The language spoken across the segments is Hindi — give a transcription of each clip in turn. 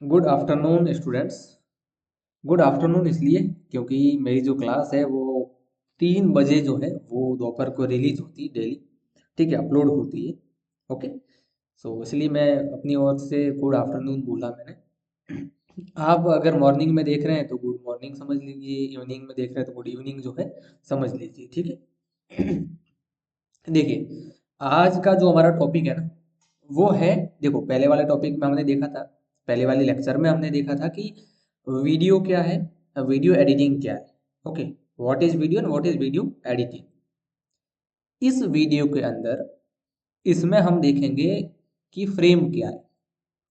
Good afternoon students. Good afternoon इसलिए क्योंकि मेरी जो क्लास है वो 3 बजे जो है वो दोपहर को रिलीज होती है डेली। ठीक है, अपलोड होती है। ओके, सो इसलिए मैं अपनी ओर से गुड आफ्टरनून बोला मैंने। आप अगर मॉर्निंग में देख रहे हैं तो गुड मॉर्निंग समझ लीजिए, इवनिंग में देख रहे हैं तो गुड इवनिंग जो है समझ लीजिए। ठीक है। देखिए, आज का जो हमारा टॉपिक है ना वो है, देखो पहले वाले टॉपिक में हमने देखा था, पहले वाले लेक्चर में हमने देखा था कि वीडियो क्या है, वीडियो एडिटिंग क्या है। Okay, what is video and what is video editing. इस वीडियो के अंदर इसमें हम देखेंगे कि फ्रेम क्या है।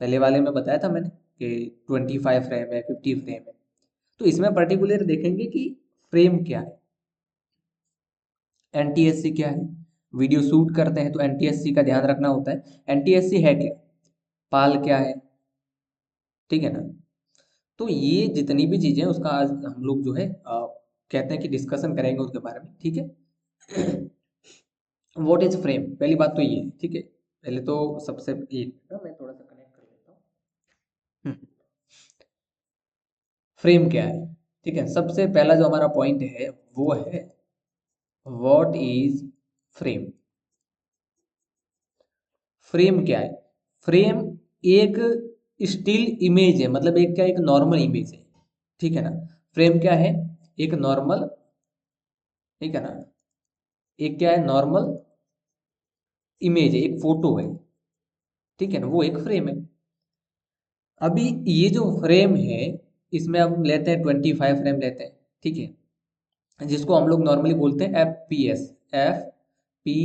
पहले वाले में बताया था मैंने कि 25 फ्रेम है, 50 फ्रेम है। तो इसमें पर्टिकुलर देखेंगे कि फ्रेम क्या है, एनटीएससी क्या है। वीडियो शूट करते हैं तो एनटीएससी का ध्यान रखना होता है। एनटीएससी है क्या, पाल क्या है, ठीक है ना। तो ये जितनी भी चीजें उसका आज हम लोग जो है कहते हैं कि डिस्कशन करेंगे उसके बारे में। ठीक है। व्हाट इज फ्रेम, पहली बात तो ये है। ठीक है, पहले तो सबसे एक ना मैं थोड़ा सा कनेक्ट कर लेता हूँ। फ्रेम क्या है, ठीक है। सबसे पहला जो हमारा पॉइंट है वो है व्हाट इज फ्रेम। फ्रेम क्या है, फ्रेम एक स्टिल इमेज है, मतलब एक क्या, एक नॉर्मल इमेज है। ठीक है ना। फ्रेम क्या है, एक नॉर्मल, ठीक है ना, एक क्या है, नॉर्मल इमेज है, एक फोटो है। ठीक है ना, वो एक फ्रेम है। अभी ये जो फ्रेम है इसमें हम लेते हैं 25 फ्रेम लेते हैं। ठीक है, जिसको हम लोग नॉर्मली बोलते हैं F P S, F P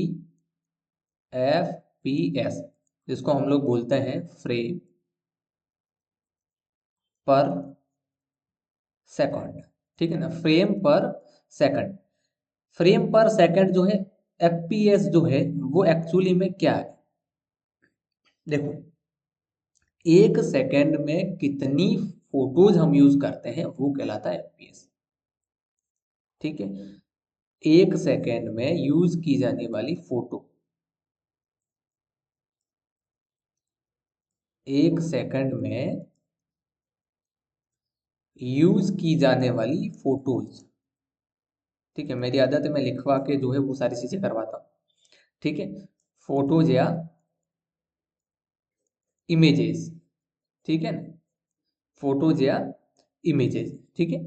F P S, जिसको हम लोग बोलते हैं फ्रेम पर सेकंड। ठीक है ना, फ्रेम पर सेकंड। फ्रेम पर सेकंड जो है, एफपीएस जो है, वो एक्चुअली में क्या है। देखो, एक सेकंड में कितनी फोटोज हम यूज करते हैं वो कहलाता है एफपीएस। ठीक है, एक सेकंड में यूज की जाने वाली फोटो, एक सेकंड में यूज की जाने वाली फोटोज। ठीक है, मेरी आदत है मैं लिखवा के जो है वो सारी चीजें करवाता हूँ। ठीक है, फोटोज या इमेजेस, ठीक है ना, फोटोज या इमेजेस। ठीक है।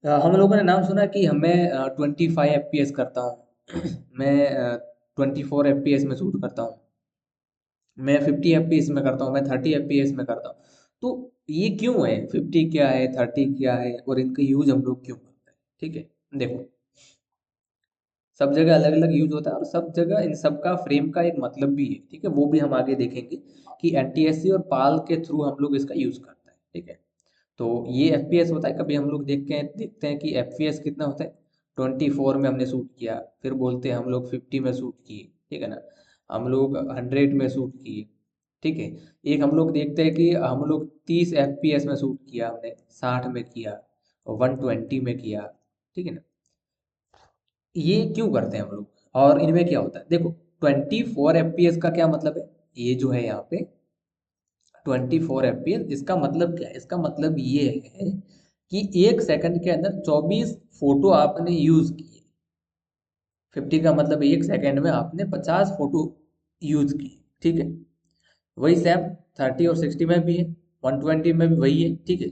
हम लोगों ने नाम सुना कि हमें 25 FPS करता हूँ। मैं 24 FPS में शूट करता हूँ, मैं 50 FPS में करता हूँ, मैं 30 FPS में करता हूँ। तो ये क्यों है, 50 क्या है, 30 क्या है, और इनका यूज हम लोग क्यों करते हैं। ठीक है, देखो सब जगह अलग अलग यूज होता है और सब जगह इन सब का फ्रेम का एक मतलब भी है। ठीक है, वो भी हम आगे देखेंगे कि एनटीएससी और पाल के थ्रू हम लोग इसका यूज करते हैं। ठीक है, तो ये एफपीएस होता है। कभी हम लोग देखते हैं कि एफपीएस कितना होता है, 24 में हमने शूट किया, फिर बोलते हैं हम लोग 50 में शूट किए। ठीक है ना, हम लोग 100 में शूट किए। ठीक है, एक हम लोग देखते हैं कि हम लोग 30 एफपीएस में शूट किया, हमने 60 में किया, 120 में किया। ठीक है ना, ये क्यों करते हैं हम लोग और इनमें क्या होता है। देखो, 24 FPS का क्या मतलब है, ये जो है यहाँ पे 24 FPS, इसका मतलब क्या है, इसका मतलब ये है कि एक सेकंड के अंदर 24 फोटो आपने यूज किए। 50 का मतलब एक सेकंड में आपने 50 फोटो यूज की। ठीक है, वही सेम 30 और 60 में भी है, 120 में भी वही है। ठीक है,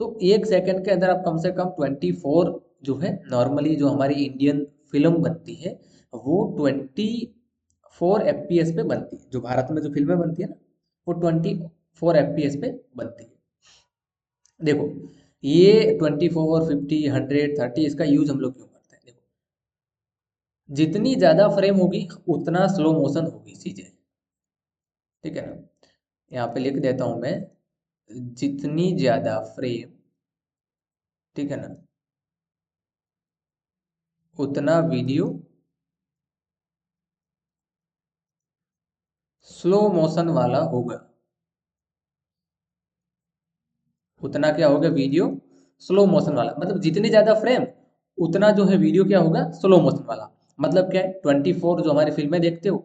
तो एक सेकंड के अंदर आप कम से कम 24 जो है, नॉर्मली जो हमारी इंडियन फिल्म बनती है वो 24 FPS पे बनती है। जो भारत में जो फिल्में बनती है ना वो 24 FPS पे बनती है। देखो, ये 24, 50, 100, 30 इसका यूज हम लोग क्यों करते हैं। देखो, जितनी ज्यादा फ्रेम होगी उतना स्लो मोशन होगी चीजें। ठीक है ना, यहाँ पे लिख देता हूं मैं, जितनी ज्यादा फ्रेम, ठीक है ना, उतना वीडियो स्लो मोशन वाला होगा। उतना क्या होगा, वीडियो स्लो मोशन वाला, मतलब जितनी ज्यादा फ्रेम उतना जो है वीडियो क्या होगा, स्लो मोशन वाला। मतलब क्या है, 24 जो हमारी फिल्में देखते हो,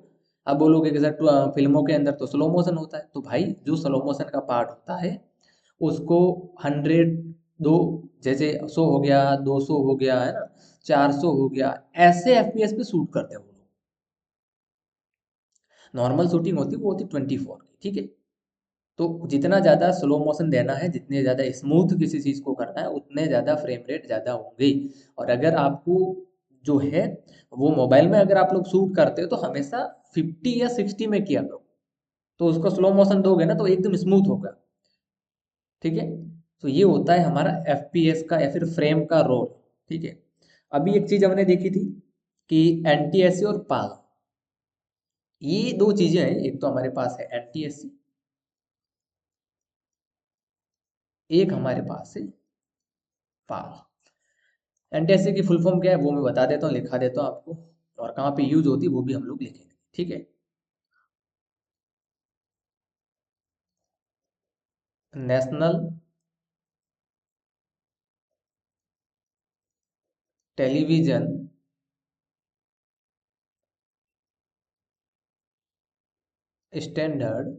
अब बोलोगे कि सर फिल्मों के अंदर तो स्लो मोशन होता है, तो भाई जो स्लो मोशन का पार्ट होता है उसको 100 दो जैसे 100 हो गया, 200 हो गया, है ना, 400 हो गया, ऐसे एफपीएस पे शूट करते हैं वो लोग। नॉर्मल शूटिंग होती है वो होती 24 की, ठीक है। तो जितना ज़्यादा स्लो मोशन देना है, जितने ज़्यादा स्मूथ किसी चीज़ को करना है, उतने ज़्यादा फ्रेम रेट ज़्यादा होंगे। और अगर आपको जो है वो मोबाइल में अगर आप लोग शूट करते हो तो हमेशा 50 या 60 में किया करो, तो उसको स्लो मोशन दोगे ना तो एकदम स्मूथ होगा, ठीक है। तो ये होता है हमारा एफपीएस का या फिर फ्रेम का रोल, ठीक है। अभी एक चीज़ हमने देखी थी कि एनटीएससी और पाल, ये दो चीज़ें हैं। एक तो हमारे पास है एनटीएससी, एक हमारे पास है पाल। एनटीएससी की फुल फॉर्म क्या है वो मैं बता देता हूँ, लिखा देता हूँ आपको, और कहाँ पे यूज होती है वो भी हम लोग लिखेंगे, ठीक है। नेशनल टेलीविजन स्टैंडर्ड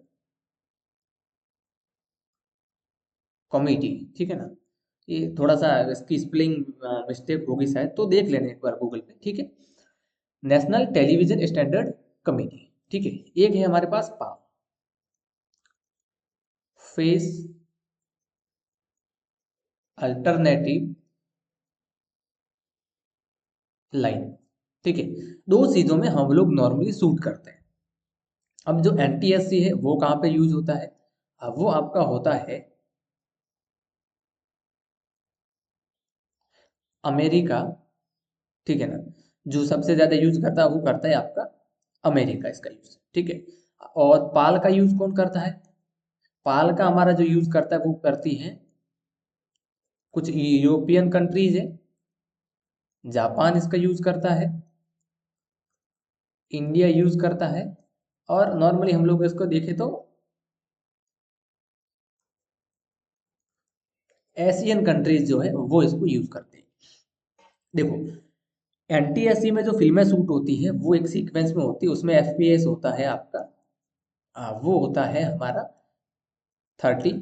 कमिटी, ठीक है ना। ये थोड़ा सा इसकी स्पेलिंग मिस्टेक होगी शायद, तो देख लेना एक बार गूगल पे, ठीक है। नेशनल टेलीविजन स्टैंडर्ड कमिटी, ठीक है। एक है हमारे पास पा, फेस अल्टरनेटिव लाइन, ठीक है। दो चीजों में हम लोग नॉर्मली शूट करते हैं। अब जो एनटीएससी है वो कहाँ पे यूज होता है? अब वो आपका होता है अमेरिका, ठीक है ना। जो सबसे ज्यादा यूज करता है वो करता है आपका अमेरिका इसका यूज, ठीक है। और पाल का यूज कौन करता है? पाल का हमारा जो यूज करता है वो करती है कुछ यूरोपियन कंट्रीज है, जापान इसका यूज करता है, इंडिया यूज करता है, और नॉर्मली हम लोग इसको देखें तो एशियन कंट्रीज जो है वो इसको यूज करते हैं। देखो, एनटीएससी में जो फिल्में शूट होती है वो एक सीक्वेंस में होती है, उसमें एफपीएस होता है आपका, वो होता है हमारा 30,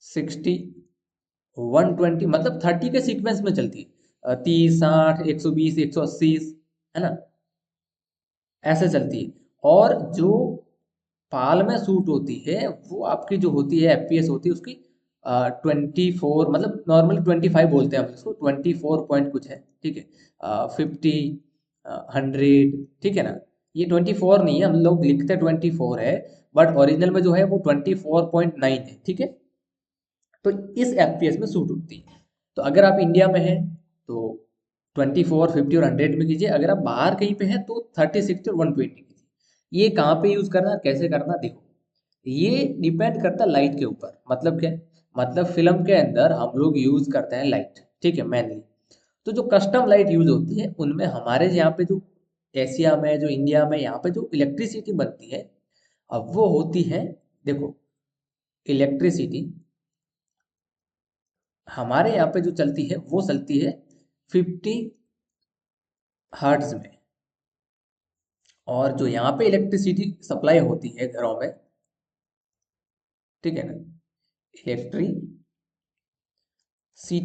60, 120, मतलब 30 के सीक्वेंस में चलती है, 30, 60, 120, 180, है ना, ऐसे चलती है। और जो पाल में शूट होती है वो आपकी जो होती है एफपीएस होती है उसकी 24, मतलब नॉर्मली 25 बोलते हैं हम इसको, 24 पॉइंट कुछ है, ठीक है। 50, 100, ठीक है ना। ये 24 नहीं है, हम लोग लिखते हैं 24 है, बट ओरिजिनल में जो है वो 24.9 है, ठीक है। तो इस एफपीएस में शूट होती है। तो अगर आप इंडिया में हैं तो 24, 50 और 100 में कीजिए, अगर आप बाहर कहीं पे हैं तो 30, 60 और 120 कीजिए। ये कहाँ पे यूज करना, कैसे करना, देखो, ये डिपेंड करता है लाइट के ऊपर। मतलब क्या, मतलब फिल्म के अंदर हम लोग यूज करते हैं लाइट, ठीक है, मेनली। तो जो कस्टम लाइट यूज होती है उनमें हमारे यहाँ पे जो एशिया में, जो इंडिया में, यहाँ पे जो इलेक्ट्रिसिटी बनती है, अब वो होती है, देखो, इलेक्ट्रिसिटी हमारे यहाँ पे जो चलती है वो चलती है 50 हर्ट्ज में। और जो यहाँ पे इलेक्ट्रिसिटी सप्लाई होती है घरों में, ठीक है ना, इलेक्ट्रिसिटी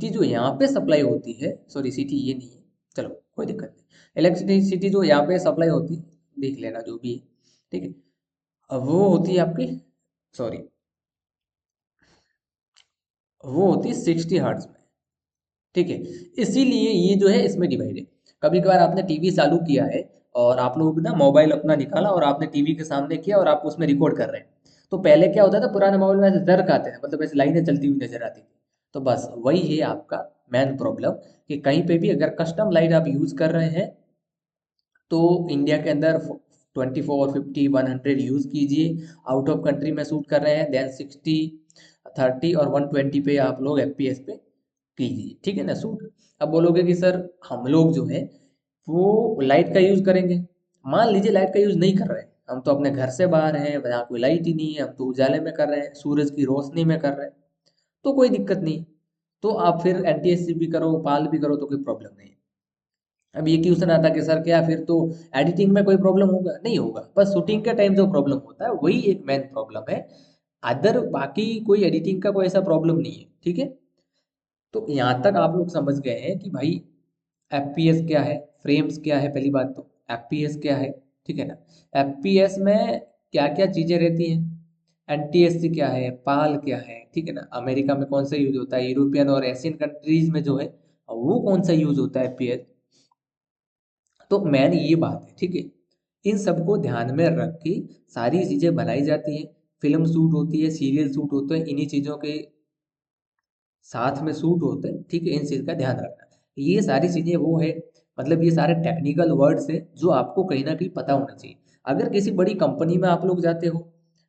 जो यहाँ पे सप्लाई होती है, सॉरी सिटी ये नहीं है, चलो कोई दिक्कत नहीं, इलेक्ट्रिसिटी जो यहाँ पे सप्लाई होती है, देख लेना जो भी है, ठीक है। अब वो होती है आपकी, सॉरी, वो होती है 60 हर्ट्ज में, ठीक है। इसीलिए ये जो है इसमें डिवाइड है। कभी कभार आपने टीवी चालू किया है और आप लोग ना मोबाइल अपना निकाला और आपने टीवी के सामने किया और आप उसमें रिकॉर्ड कर रहे हैं, तो पहले क्या होता था, पुराने मोबाइल में ऐसे जर्क आते थे, मतलब ऐसे लाइनें चलती हुई नजर आती थी। तो बस वही है आपका मेन प्रॉब्लम, कि कहीं पे भी अगर कस्टम लाइट आप यूज कर रहे हैं तो इंडिया के अंदर 24, 50, 100 यूज कीजिए। आउट ऑफ कंट्री में शूट कर रहे हैं देन 60, 30 और 120 पे आप लोग एफपीएस पे कीजिए, ठीक है ना, शूट। अब बोलोगे कि सर हम लोग जो है वो लाइट का यूज करेंगे। मान लीजिए लाइट का यूज नहीं कर रहे हैं, हम तो अपने घर से बाहर हैं, यहाँ कोई लाइट ही नहीं है, हम तो उजाले में कर रहे हैं, सूरज की रोशनी में कर रहे हैं, तो कोई दिक्कत नहीं। तो आप फिर एनटीएससी भी करो, पाल भी करो, तो कोई प्रॉब्लम नहीं है। अब ये क्वेश्चन आता कि सर क्या फिर तो एडिटिंग में कोई प्रॉब्लम होगा? नहीं होगा, बस शूटिंग के टाइम जो प्रॉब्लम होता है वही एक मेन प्रॉब्लम है। अदर बाकी कोई एडिटिंग का कोई ऐसा प्रॉब्लम नहीं है, ठीक है। तो यहाँ तक आप लोग समझ गए हैं कि भाई एफपीएस क्या है, फ्रेम्स क्या है, पहली बात तो एफपीएस क्या है, ठीक है ना। एफपीएस में क्या क्या चीज़ें रहती हैं, एनटीएससी क्या है, पाल क्या है, ठीक है ना। अमेरिका में कौन सा यूज होता है, यूरोपियन और एशियन कंट्रीज में जो है वो कौन सा यूज होता है एफपीएस। तो मेन ये बात है, ठीक है। इन सबको ध्यान में रख के सारी चीज़ें बनाई जाती हैं। फिल्म शूट होती है, सीरियल शूट होते हैं, इन्हीं चीज़ों के साथ में शूट होते हैं, ठीक है। इन चीज़ का ध्यान रखना, ये सारी चीज़ें वो है, मतलब ये सारे टेक्निकल वर्ड्स है जो आपको कहीं ना कहीं पता होना चाहिए। अगर किसी बड़ी कंपनी में आप लोग जाते हो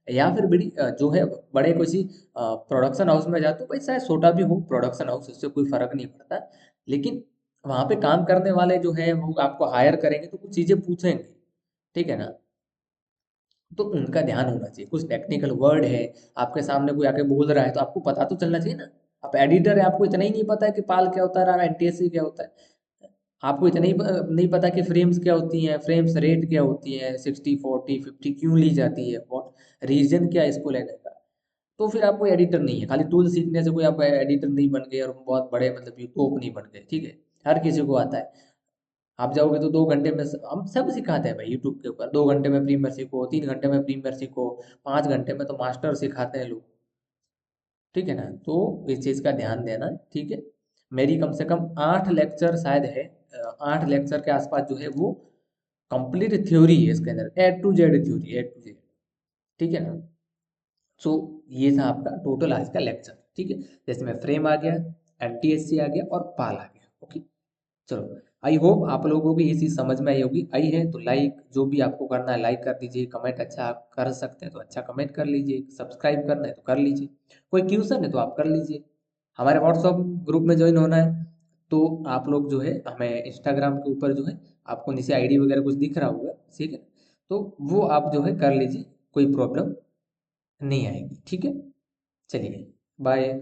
या फिर बड़ी जो है बड़े किसी प्रोडक्शन हाउस में जाते हो, भाई चाहे छोटा भी हो प्रोडक्शन हाउस, इससे कोई फर्क नहीं पड़ता, लेकिन वहाँ पे काम करने वाले जो है वो आपको हायर करेंगे तो कुछ चीज़ें पूछेंगे, ठीक है ना। तो उनका ध्यान होना चाहिए, कुछ टेक्निकल वर्ड है, आपके सामने कोई आके बोल रहा है तो आपको पता तो चलना चाहिए ना। आप एडिटर है, आपको इतना ही नहीं पता है कि पाल क्या होता है, एनटीएससी क्या होता है, आपको इतना ही नहीं पता कि फ्रेम्स क्या होती हैं, फ्रेम्स रेट क्या होती है, 60 40 50 क्यों ली जाती है, वॉट रीजन क्या है इसको लेने का। तो फिर आप कोई एडिटर नहीं है, खाली टूल सीखने से कोई आप एडिटर नहीं बन गए और बहुत बड़े मतलब यूट्यूब नहीं बन गए, ठीक है। हर किसी को आता है। आप जाओगे तो 2 घंटे में हम सब सिखाते हैं भाई यूट्यूब के ऊपर, 2 घंटे में प्रीमियर सीखो, 3 घंटे में प्रीमियर सीखो, 5 घंटे में तो मास्टर सिखाते हैं लोग, ठीक है ना। तो इस चीज़ का ध्यान देना, ठीक है। मेरी कम से कम 8 लेक्चर शायद है, 8 लेक्चर के आसपास जो है वो कंप्लीट थ्योरी है इसके अंदर, A to Z theory, A to Z, ठीक है ना। सो ये था आपका टोटल आज का लेक्चर, ठीक है। जिसमें फ्रेम आ गया, एनटीएससी आ गया और पाल आ गया, ओके। चलो, आई होप आप लोगों को ये चीज़ समझ में आई होगी। आई है तो लाइक, जो भी आपको करना है लाइक कर दीजिए, कमेंट अच्छा आप कर सकते हैं तो अच्छा कमेंट कर लीजिए, सब्सक्राइब करना है तो कर लीजिए, कोई क्वेश्चन है तो आप कर लीजिए। हमारे व्हाट्सअप ग्रुप में ज्वाइन होना है तो आप लोग जो है हमें इंस्टाग्राम के ऊपर जो है आपको नीचे आईडी वगैरह कुछ दिख रहा होगा, ठीक है। तो वो आप जो है कर लीजिए, कोई प्रॉब्लम नहीं आएगी, ठीक है। चलिए, बाय।